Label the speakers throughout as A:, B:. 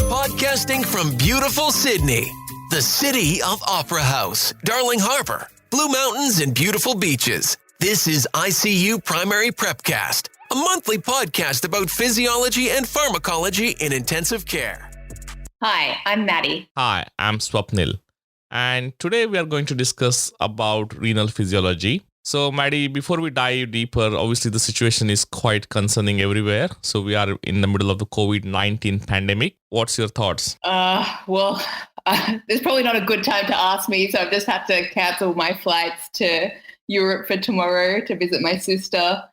A: Podcasting from beautiful Sydney, the city of Opera House, Darling Harbour, Blue Mountains, and beautiful beaches. This is ICU Primary Prepcast, a monthly podcast about physiology and pharmacology in intensive care.
B: Hi, I'm Maddie.
C: Hi, I'm Swapnil. And today we are going to discuss about renal physiology. So Maddie, before we dive deeper, obviously the situation is quite concerning everywhere. So we are in the middle of the COVID-19 pandemic. What's your thoughts?
B: There's probably not a good time to ask me, so I've just had to cancel my flights to Europe for tomorrow to visit my sister.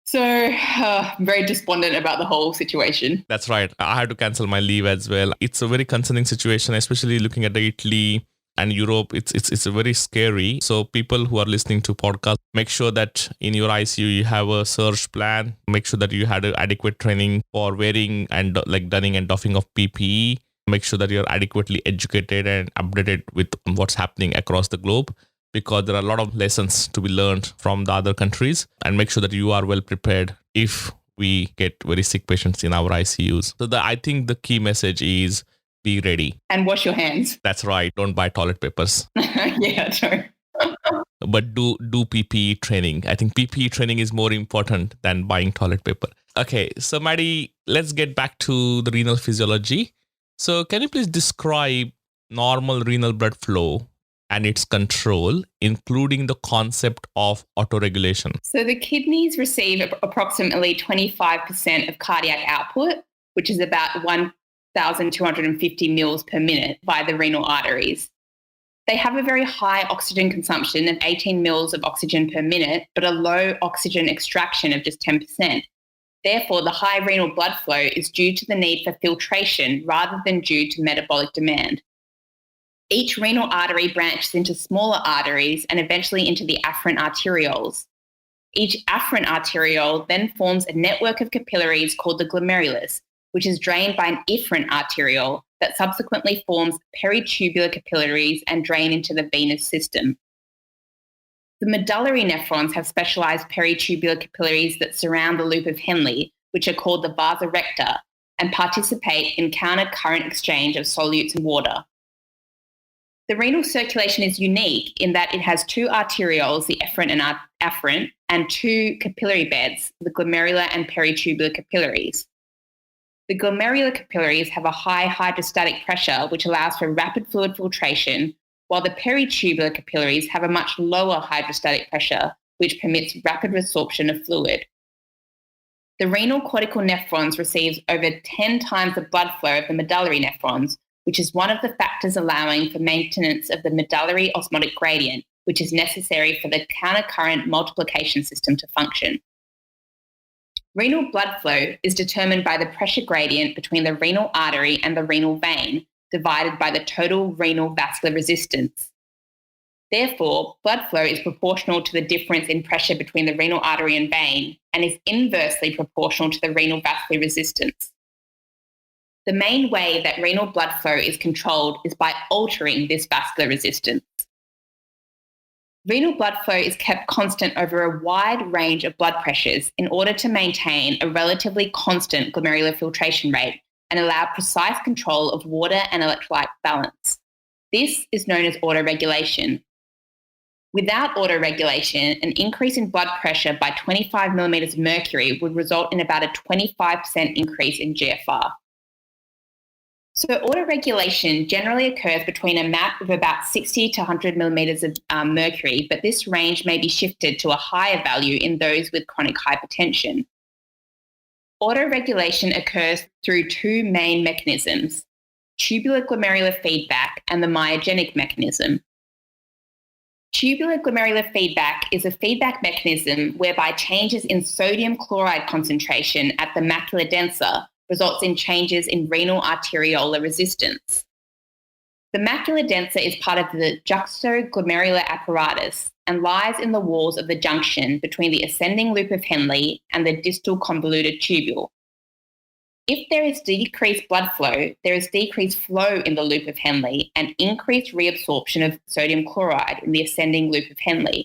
B: So I'm very despondent about the whole situation.
C: That's right. I had to cancel my leave as well. It's a very concerning situation, especially looking at Italy and Europe. It's very scary. So people who are listening to podcasts, make sure that in your ICU you have a surge plan. Make sure that you had adequate training for wearing and donning and doffing of PPE. Make sure that you're adequately educated and updated with what's happening across the globe, because there are a lot of lessons to be learned from the other countries, and make sure that you are well prepared if we get very sick patients in our ICUs. So I think the key message is be ready.
B: And wash your hands.
C: That's right. Don't buy toilet papers.
B: Yeah, true.
C: But do PPE training. I think PPE training is more important than buying toilet paper. Okay, so Maddie, let's get back to the renal physiology. So can you please describe normal renal blood flow and its control, including the concept of autoregulation?
B: So the kidneys receive approximately 25% of cardiac output, which is about 1,250 mils per minute by the renal arteries. They have a very high oxygen consumption of 18 mils of oxygen per minute, but a low oxygen extraction of just 10%. Therefore, the high renal blood flow is due to the need for filtration rather than due to metabolic demand. Each renal artery branches into smaller arteries and eventually into the afferent arterioles. Each afferent arteriole then forms a network of capillaries called the glomerulus, which is drained by an efferent arteriole that subsequently forms peritubular capillaries and drain into the venous system. The medullary nephrons have specialized peritubular capillaries that surround the loop of Henle, which are called the vasa recta, and participate in counter-current exchange of solutes and water. The renal circulation is unique in that it has two arterioles, the efferent and afferent, and two capillary beds, the glomerular and peritubular capillaries. The glomerular capillaries have a high hydrostatic pressure, which allows for rapid fluid filtration, while the peritubular capillaries have a much lower hydrostatic pressure, which permits rapid resorption of fluid. The renal cortical nephrons receives over 10 times the blood flow of the medullary nephrons, which is one of the factors allowing for maintenance of the medullary osmotic gradient, which is necessary for the countercurrent multiplication system to function. Renal blood flow is determined by the pressure gradient between the renal artery and the renal vein, divided by the total renal vascular resistance. Therefore, blood flow is proportional to the difference in pressure between the renal artery and vein and is inversely proportional to the renal vascular resistance. The main way that renal blood flow is controlled is by altering this vascular resistance. Renal blood flow is kept constant over a wide range of blood pressures in order to maintain a relatively constant glomerular filtration rate and allow precise control of water and electrolyte balance. This is known as autoregulation. Without autoregulation, an increase in blood pressure by 25 millimeters of mercury would result in about a 25% increase in GFR. So autoregulation generally occurs between a MAP of about 60 to 100 millimeters of mercury, but this range may be shifted to a higher value in those with chronic hypertension. Autoregulation occurs through two main mechanisms, tubular glomerular feedback and the myogenic mechanism. Tubular glomerular feedback is a feedback mechanism whereby changes in sodium chloride concentration at the macula densa results in changes in renal arteriolar resistance. The macula densa is part of the juxtaglomerular apparatus and lies in the walls of the junction between the ascending loop of Henle and the distal convoluted tubule. If there is decreased blood flow, there is decreased flow in the loop of Henle and increased reabsorption of sodium chloride in the ascending loop of Henle.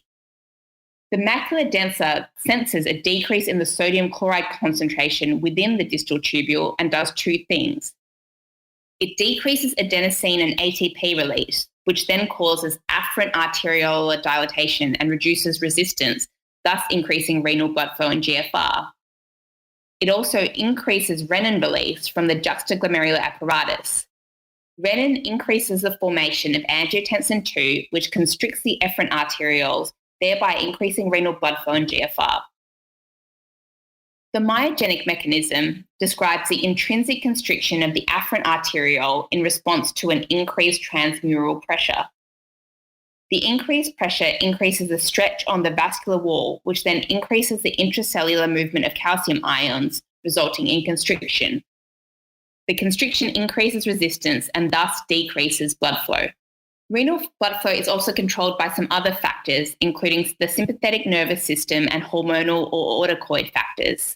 B: The macula densa senses a decrease in the sodium chloride concentration within the distal tubule and does two things. It decreases adenosine and ATP release, which then causes afferent arteriolar dilatation and reduces resistance, thus increasing renal blood flow and GFR. It also increases renin release from the juxtaglomerular apparatus. Renin increases the formation of angiotensin II, which constricts the efferent arterioles, thereby increasing renal blood flow and GFR. The myogenic mechanism describes the intrinsic constriction of the afferent arteriole in response to an increased transmural pressure. The increased pressure increases the stretch on the vascular wall, which then increases the intracellular movement of calcium ions, resulting in constriction. The constriction increases resistance and thus decreases blood flow. Renal blood flow is also controlled by some other factors, including the sympathetic nervous system and hormonal or autocoid factors.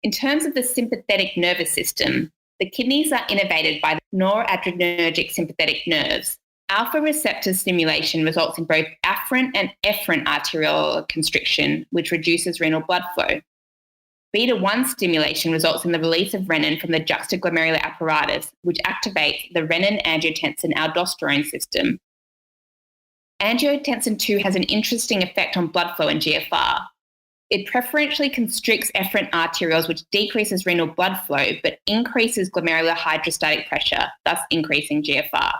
B: In terms of the sympathetic nervous system, the kidneys are innervated by the noradrenergic sympathetic nerves. Alpha receptor stimulation results in both afferent and efferent arterial constriction, which reduces renal blood flow. Beta-1 stimulation results in the release of renin from the juxtaglomerular apparatus, which activates the renin-angiotensin-aldosterone system. Angiotensin II has an interesting effect on blood flow and GFR. It preferentially constricts efferent arterioles, which decreases renal blood flow, but increases glomerular hydrostatic pressure, thus increasing GFR.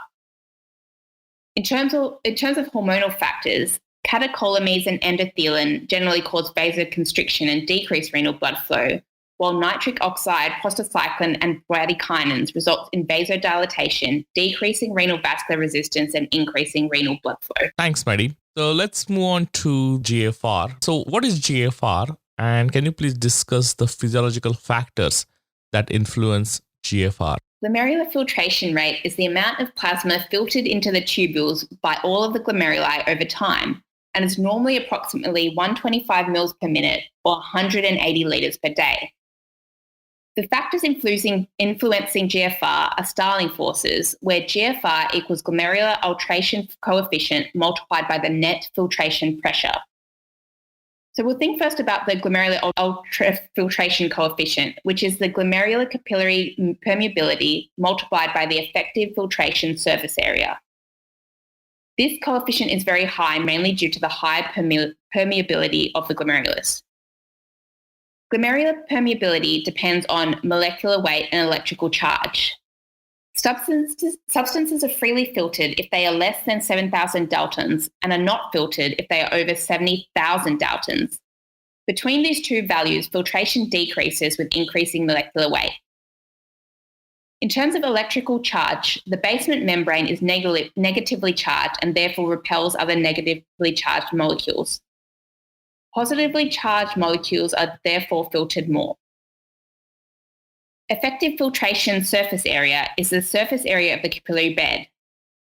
B: In terms of hormonal factors, catecholamines and endothelin generally cause vasoconstriction and decrease renal blood flow, while nitric oxide, prostacyclin, and bradykinins result in vasodilatation, decreasing renal vascular resistance and increasing renal blood flow.
C: Thanks, Maddie. So let's move on to GFR. So what is GFR? And can you please discuss the physiological factors that influence GFR?
B: Glomerular filtration rate is the amount of plasma filtered into the tubules by all of the glomeruli over time, and is normally approximately 125 mils per minute or 180 litres per day. The factors influencing GFR are Starling forces, where GFR equals glomerular filtration coefficient multiplied by the net filtration pressure. So we'll think first about the glomerular ultrafiltration coefficient, which is the glomerular capillary permeability multiplied by the effective filtration surface area. This coefficient is very high, mainly due to the high permeability of the glomerulus. Glomerular permeability depends on molecular weight and electrical charge. Substances are freely filtered if they are less than 7,000 daltons and are not filtered if they are over 70,000 daltons. Between these two values, filtration decreases with increasing molecular weight. In terms of electrical charge, the basement membrane is negatively charged and therefore repels other negatively charged molecules. Positively charged molecules are therefore filtered more. Effective filtration surface area is the surface area of the capillary bed.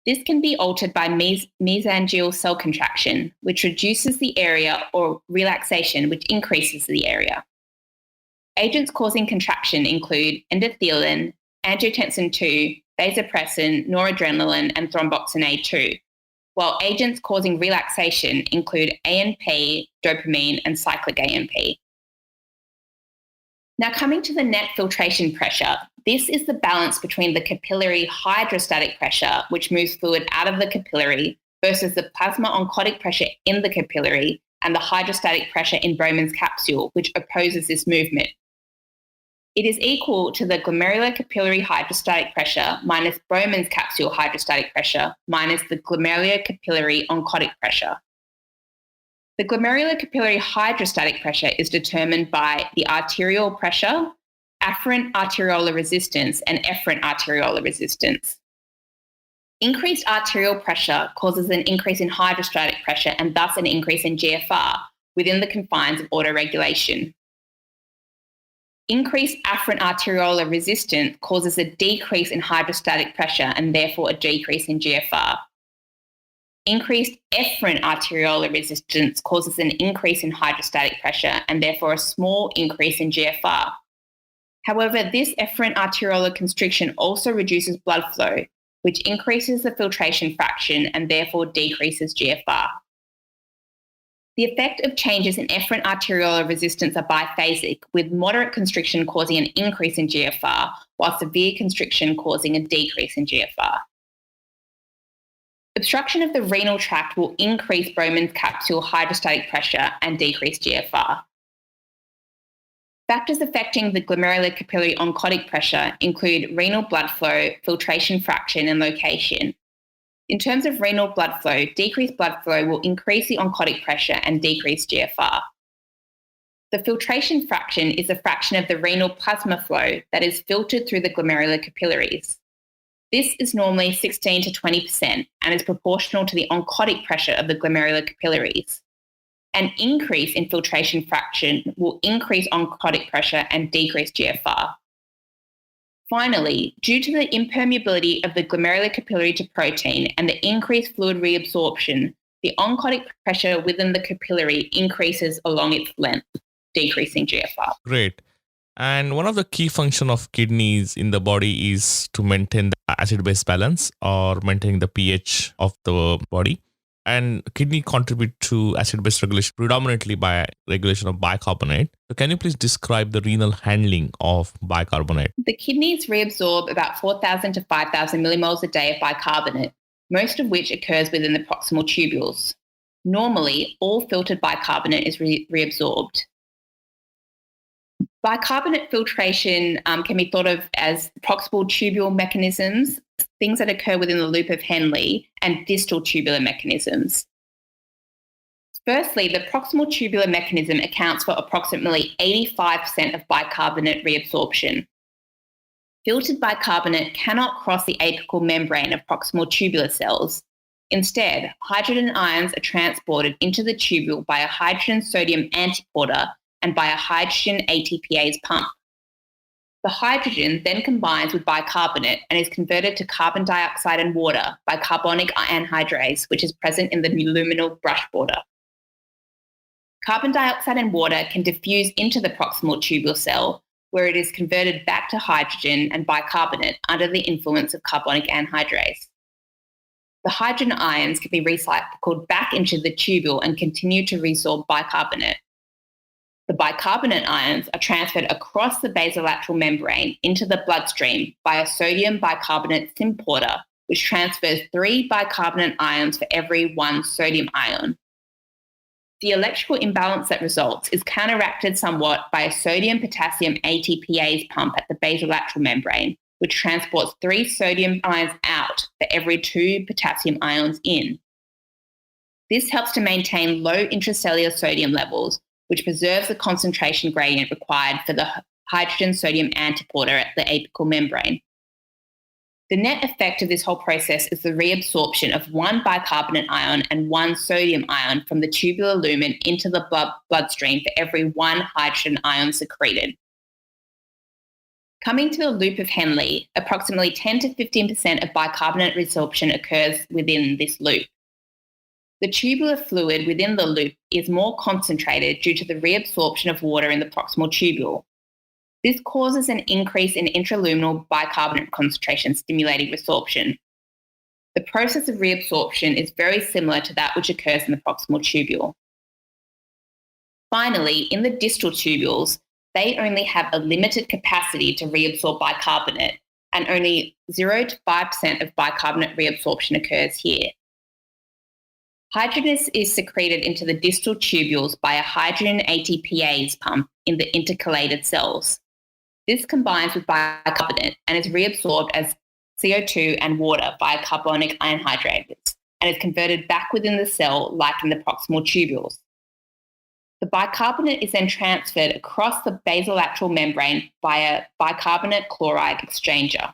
B: This can be altered by mesangial cell contraction, which reduces the area, or relaxation, which increases the area. Agents causing contraction include endothelin, angiotensin II, vasopressin, noradrenaline, and thromboxane A2, while agents causing relaxation include ANP, dopamine, and cyclic ANP. Now, coming to the net filtration pressure, this is the balance between the capillary hydrostatic pressure, which moves fluid out of the capillary, versus the plasma oncotic pressure in the capillary and the hydrostatic pressure in Bowman's capsule, which opposes this movement. It is equal to the glomerular capillary hydrostatic pressure minus Bowman's capsule hydrostatic pressure minus the glomerular capillary oncotic pressure. The glomerular capillary hydrostatic pressure is determined by the arterial pressure, afferent arteriolar resistance, and efferent arteriolar resistance. Increased arterial pressure causes an increase in hydrostatic pressure and thus an increase in GFR within the confines of autoregulation. Increased afferent arteriolar resistance causes a decrease in hydrostatic pressure and therefore a decrease in GFR. Increased efferent arteriolar resistance causes an increase in hydrostatic pressure and therefore a small increase in GFR. However, this efferent arteriolar constriction also reduces blood flow, which increases the filtration fraction and therefore decreases GFR. The effect of changes in efferent arteriolar resistance are biphasic, with moderate constriction causing an increase in GFR, while severe constriction causing a decrease in GFR. Obstruction of the renal tract will increase Bowman's capsule hydrostatic pressure and decrease GFR. Factors affecting the glomerular capillary oncotic pressure include renal blood flow, filtration fraction, and location. In terms of renal blood flow, decreased blood flow will increase the oncotic pressure and decrease GFR. The filtration fraction is a fraction of the renal plasma flow that is filtered through the glomerular capillaries. This is normally 16 to 20% and is proportional to the oncotic pressure of the glomerular capillaries. An increase in filtration fraction will increase oncotic pressure and decrease GFR. Finally, due to the impermeability of the glomerular capillary to protein and the increased fluid reabsorption, the oncotic pressure within the capillary increases along its length, decreasing GFR.
C: Great. And one of the key functions of kidneys in the body is to maintain the acid-base balance or maintaining the pH of the body. And kidney contribute to acid-base regulation predominantly by regulation of bicarbonate. So can you please describe the renal handling of bicarbonate?
B: The kidneys reabsorb about 4,000 to 5,000 millimoles a day of bicarbonate, most of which occurs within the proximal tubules. Normally, all filtered bicarbonate is reabsorbed. Bicarbonate filtration can be thought of as proximal tubule mechanisms, things that occur within the loop of Henle, and distal tubular mechanisms. Firstly, the proximal tubular mechanism accounts for approximately 85% of bicarbonate reabsorption. Filtered bicarbonate cannot cross the apical membrane of proximal tubular cells. Instead, hydrogen ions are transported into the tubule by a hydrogen-sodium antiporter and by a hydrogen ATPase pump. The hydrogen then combines with bicarbonate and is converted to carbon dioxide and water by carbonic anhydrase, which is present in the luminal brush border. Carbon dioxide and water can diffuse into the proximal tubule cell, where it is converted back to hydrogen and bicarbonate under the influence of carbonic anhydrase. The hydrogen ions can be recycled back into the tubule and continue to resorb bicarbonate. The bicarbonate ions are transferred across the basolateral membrane into the bloodstream by a sodium bicarbonate symporter, which transfers 3 bicarbonate ions for every 1 sodium ion. The electrical imbalance that results is counteracted somewhat by a sodium-potassium ATPase pump at the basolateral membrane, which transports 3 sodium ions out for every 2 potassium ions in. This helps to maintain low intracellular sodium levels, which preserves the concentration gradient required for the hydrogen-sodium antiporter at the apical membrane. The net effect of this whole process is the reabsorption of 1 bicarbonate ion and 1 sodium ion from the tubular lumen into the bloodstream for every 1 hydrogen ion secreted. Coming to the loop of Henle, approximately 10 to 15% of bicarbonate resorption occurs within this loop. The tubular fluid within the loop is more concentrated due to the reabsorption of water in the proximal tubule. This causes an increase in intraluminal bicarbonate concentration, stimulating resorption. The process of reabsorption is very similar to that which occurs in the proximal tubule. Finally, in the distal tubules, they only have a limited capacity to reabsorb bicarbonate, and only 0 to 5% of bicarbonate reabsorption occurs here. Hydrogen is secreted into the distal tubules by a hydrogen ATPase pump in the intercalated cells. This combines with bicarbonate and is reabsorbed as CO2 and water by carbonic anhydrase and is converted back within the cell like in the proximal tubules. The bicarbonate is then transferred across the basolateral membrane via bicarbonate chloride exchanger.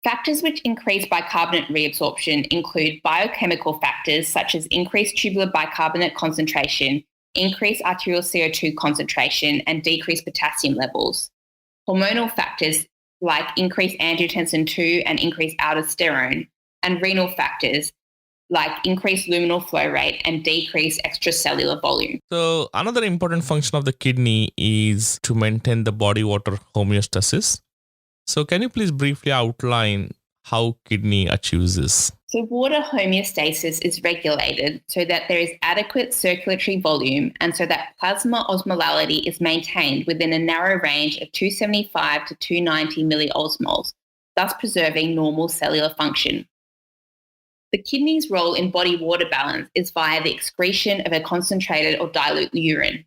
B: Factors which increase bicarbonate reabsorption include biochemical factors such as increased tubular bicarbonate concentration, increased arterial CO2 concentration, and decreased potassium levels. Hormonal factors like increased angiotensin II and increased aldosterone, and renal factors like increased luminal flow rate and decreased extracellular volume.
C: So another important function of the kidney is to maintain the body water homeostasis. So can you please briefly outline how kidney achieves this?
B: So water homeostasis is regulated so that there is adequate circulatory volume and so that plasma osmolality is maintained within a narrow range of 275 to 290 milliosmoles, thus preserving normal cellular function. The kidney's role in body water balance is via the excretion of a concentrated or dilute urine.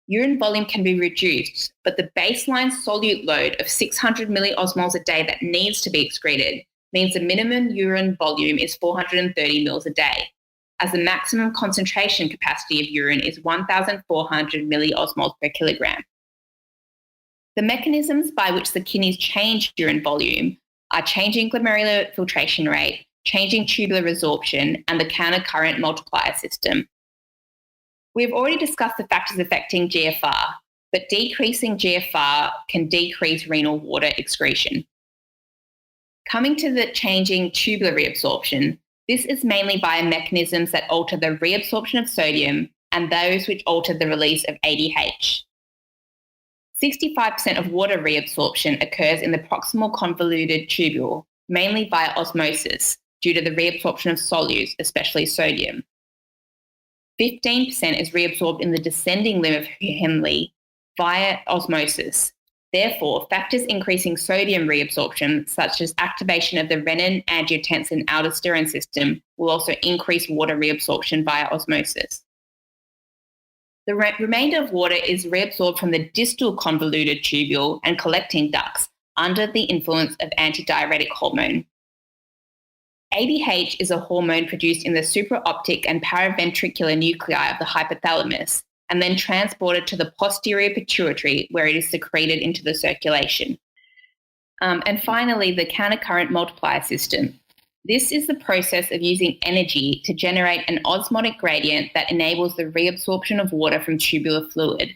B: Urine volume can be reduced, but the baseline solute load of 600 milliosmoles a day that needs to be excreted means the minimum urine volume is 430 mils a day, as the maximum concentration capacity of urine is 1,400 milliosmoles per kilogram. The mechanisms by which the kidneys change urine volume are changing glomerular filtration rate, changing tubular resorption, and the countercurrent multiplier system. We've already discussed the factors affecting GFR, but decreasing GFR can decrease renal water excretion. Coming to the changing tubular reabsorption, this is mainly via mechanisms that alter the reabsorption of sodium and those which alter the release of ADH. 65% of water reabsorption occurs in the proximal convoluted tubule, mainly via osmosis, due to the reabsorption of solutes, especially sodium. 15% is reabsorbed in the descending limb of Henle via osmosis. Therefore, factors increasing sodium reabsorption, such as activation of the renin-angiotensin-aldosterone system, will also increase water reabsorption via osmosis. The remainder of water is reabsorbed from the distal convoluted tubule and collecting ducts under the influence of antidiuretic hormone. ADH is a hormone produced in the supraoptic and paraventricular nuclei of the hypothalamus and then transported to the posterior pituitary where it is secreted into the circulation. And finally, the countercurrent multiplier system. This is the process of using energy to generate an osmotic gradient that enables the reabsorption of water from tubular fluid.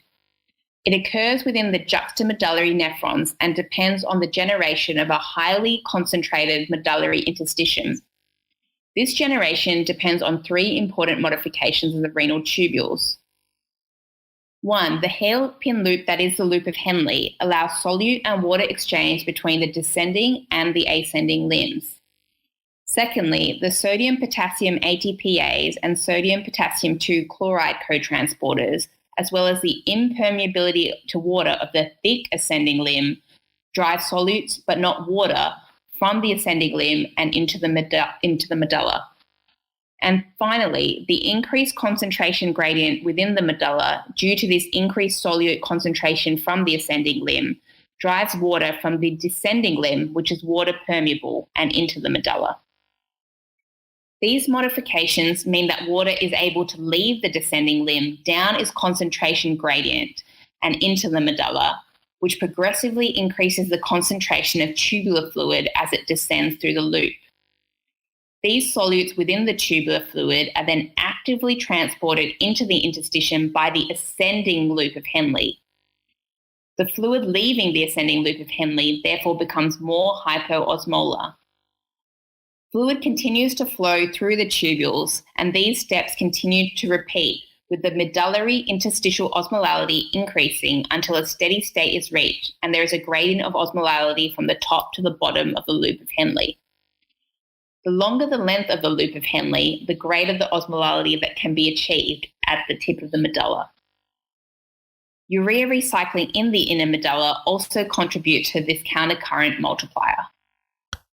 B: It occurs within the juxtamedullary nephrons and depends on the generation of a highly concentrated medullary interstitium. This generation depends on three important modifications of the renal tubules. 1. The hairpin loop, that is the loop of Henle, allows solute and water exchange between the descending and the ascending limbs. Secondly, the sodium-potassium ATPase and sodium-potassium 2 chloride cotransporters, as well as the impermeability to water of the thick ascending limb, drive solutes but not water from the ascending limb and into the medulla. And finally, the increased concentration gradient within the medulla due to this increased solute concentration from the ascending limb drives water from the descending limb, which is water permeable, and into the medulla. These modifications mean that water is able to leave the descending limb down its concentration gradient and into the medulla, which progressively increases the concentration of tubular fluid as it descends through the loop. These solutes within the tubular fluid are then actively transported into the interstitium by the ascending loop of Henle. The fluid leaving the ascending loop of Henle therefore becomes more hypoosmolar. Fluid continues to flow through the tubules, and these steps continue to repeat, with the medullary interstitial osmolality increasing until a steady state is reached, and there is a gradient of osmolality from the top to the bottom of the loop of Henle. The longer the length of the loop of Henle, the greater the osmolality that can be achieved at the tip of the medulla. Urea recycling in the inner medulla also contributes to this countercurrent multiplier.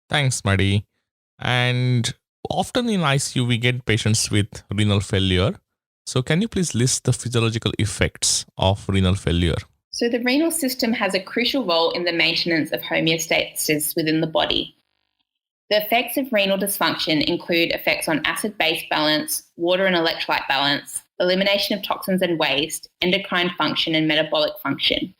C: Thanks, Maddie. And often in ICU, we get patients with renal failure. So can you please list the physiological effects of renal failure?
B: So the renal system has a crucial role in the maintenance of homeostasis within the body. The effects of renal dysfunction include effects on acid-base balance, water and electrolyte balance, elimination of toxins and waste, endocrine function and metabolic function.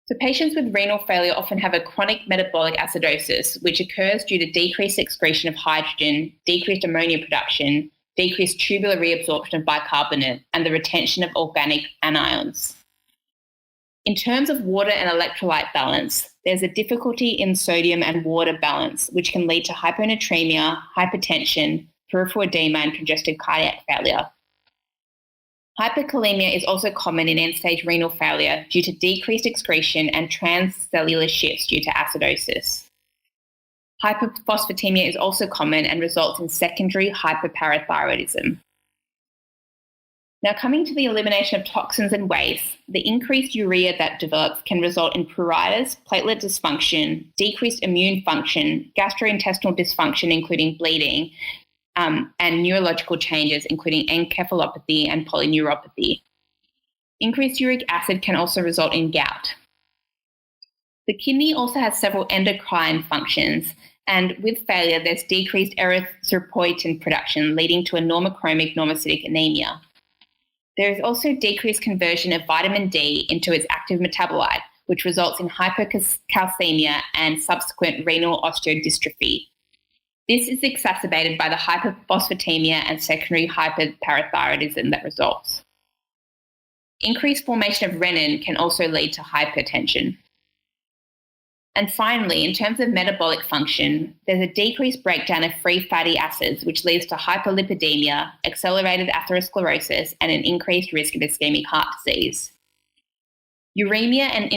B: So patients with renal failure often have a chronic metabolic acidosis, which occurs due to decreased excretion of hydrogen, decreased ammonia production, decreased tubular reabsorption of bicarbonate, and the retention of organic anions. In terms of water and electrolyte balance, there's a difficulty in sodium and water balance, which can lead to hyponatremia, hypertension, peripheral edema, and congestive cardiac failure. Hyperkalemia is also common in end-stage renal failure due to decreased excretion and transcellular shifts due to acidosis. Hyperphosphatemia is also common and results in secondary hyperparathyroidism. Now, coming to the elimination of toxins and waste, the increased urea that develops can result in pruritus, platelet dysfunction, decreased immune function, gastrointestinal dysfunction, including bleeding, and neurological changes, including encephalopathy and polyneuropathy. Increased uric acid can also result in gout. The kidney also has several endocrine functions, and with failure, there's decreased erythropoietin production, leading to a normochromic normocytic anemia. There is also decreased conversion of vitamin D into its active metabolite, which results in hypercalcemia and subsequent renal osteodystrophy. This is exacerbated by the hyperphosphatemia and secondary hyperparathyroidism that results. Increased formation of renin can also lead to hypertension. And finally, in terms of metabolic function, there's a decreased breakdown of free fatty acids, which leads to hyperlipidemia, accelerated atherosclerosis, and an increased risk of ischemic heart disease. Uremia and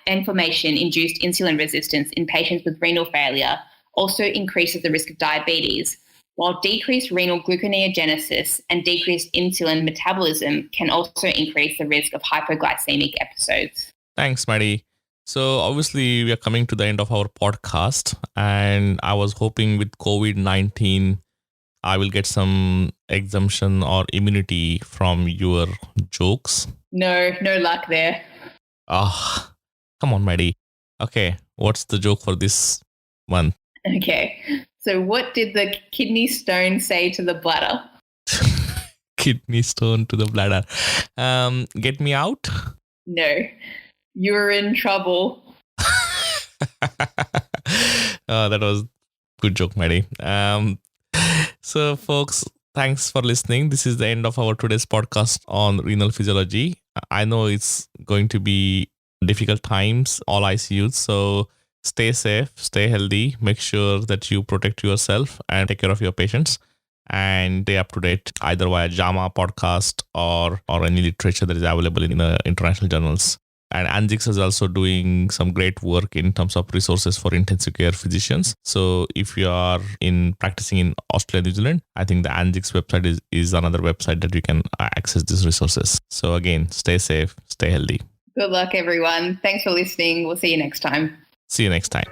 B: inflammation-induced insulin resistance in patients with renal failure also increases the risk of diabetes, while decreased renal gluconeogenesis and decreased insulin metabolism can also increase the risk of hypoglycemic episodes.
C: Thanks, Maddie. So obviously we are coming to the end of our podcast, and I was hoping with COVID-19, I will get some exemption or immunity from your jokes.
B: No luck there.
C: Ah, come on, Maddie. Okay, what's the joke for this month?
B: Okay, so what did the kidney stone say to the bladder?
C: Kidney stone to the bladder. Get me out?
B: No. You're in trouble.
C: That was good joke, Maddie. So, folks, thanks for listening. This is the end of our today's podcast on renal physiology. I know it's going to be difficult times, all ICUs. So stay safe, stay healthy. Make sure that you protect yourself and take care of your patients. And stay up to date either via JAMA podcast or any literature that is available in the international journals. And ANZIX is also doing some great work in terms of resources for intensive care physicians. So if you are practicing in Australia, New Zealand, I think the ANZIX website is another website that you can access these resources. So again, stay safe, stay healthy.
B: Good luck, everyone. Thanks for listening. We'll see you next time.
C: See you next time.